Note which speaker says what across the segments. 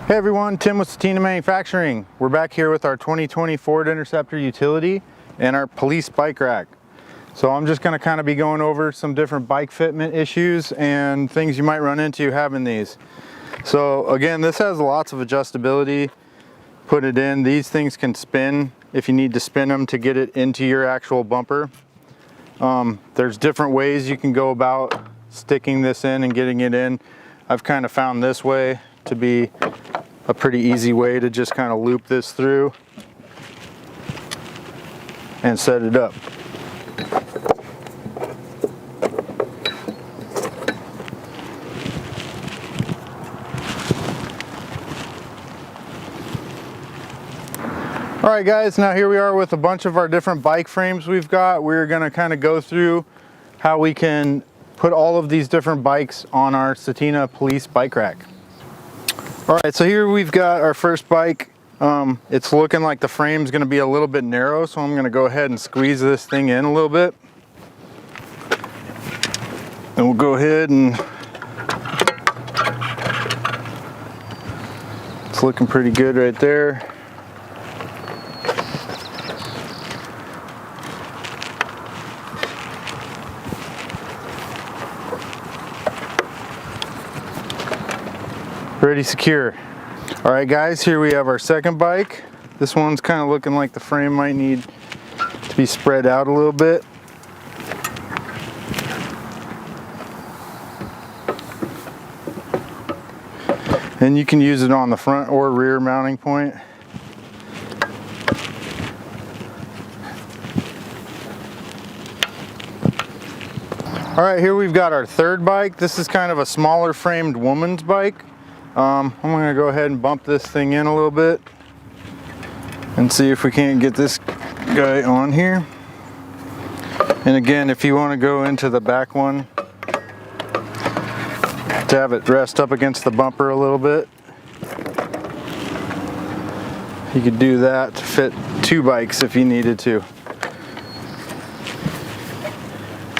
Speaker 1: Hey everyone, Tim with Setina Manufacturing. We're back here with our 2020 Ford Interceptor utility and our police bike rack. So I'm just going to kind of be going over some different bike fitment issues and things you might run into having these. So again, this has lots of adjustability. Put it in. These things can spin if you need to spin them to get it into your actual bumper. There's different ways you can go about sticking this in and getting it in. I've kind of found this way to be a pretty easy way to just kind of loop this through and set it up. All right guys, now here we are with a bunch of our different bike frames we've got. We're going to kind of go through how we can put all of these different bikes on our Setina Police Bike Rack. All right, so here we've got our first bike. It's looking like the frame's going to be a little bit narrow, so I'm going to go ahead and squeeze this thing in a little bit. And we'll go ahead and it's looking pretty good right there. Pretty secure. All right guys, here we have our second bike. This one's kind of looking like the frame might need to be spread out a little bit. And you can use it on the front or rear mounting point. All right, here we've got our third bike. This is kind of a smaller framed woman's bike. I'm going to go ahead and bump this thing in a little bit and see if we can't get this guy on here. And again, if you want to go into the back one to have it rest up against the bumper a little bit, you could do that to fit two bikes if you needed to.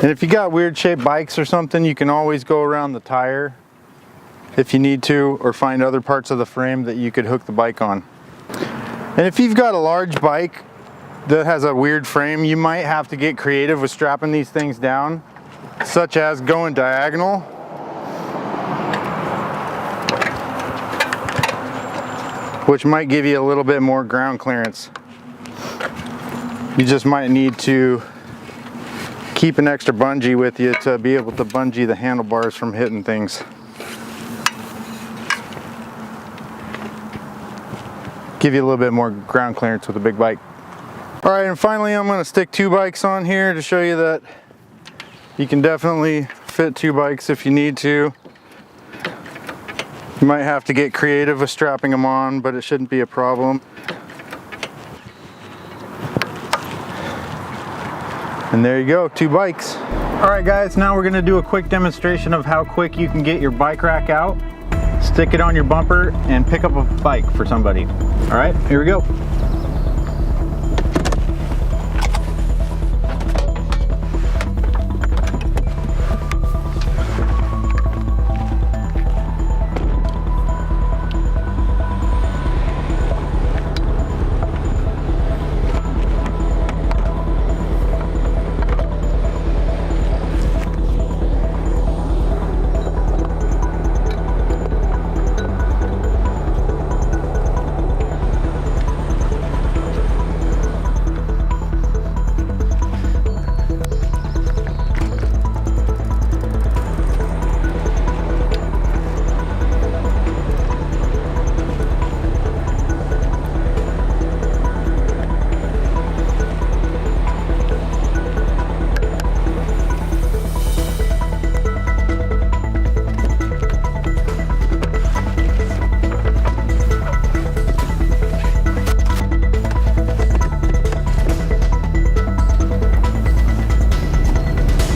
Speaker 1: And if you got weird shaped bikes or something, you can always go around the tire if you need to, or find other parts of the frame that you could hook the bike on. And if you've got a large bike that has a weird frame, you might have to get creative with strapping these things down, such as going diagonal. Which might give you a little bit more ground clearance. You just might need to keep an extra bungee with you to be able to bungee the handlebars from hitting things. Give you a little bit more ground clearance with a big bike. All right, and finally I'm going to stick two bikes on here to show you that you can definitely fit two bikes if you need to. You might have to get creative with strapping them on, but it shouldn't be a problem. And there you go, two bikes. All right guys, now we're going to do a quick demonstration of how quick you can get your bike rack out, stick it on your bumper, and pick up a bike for somebody. All right, here we go.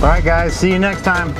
Speaker 1: All right guys, see you next time.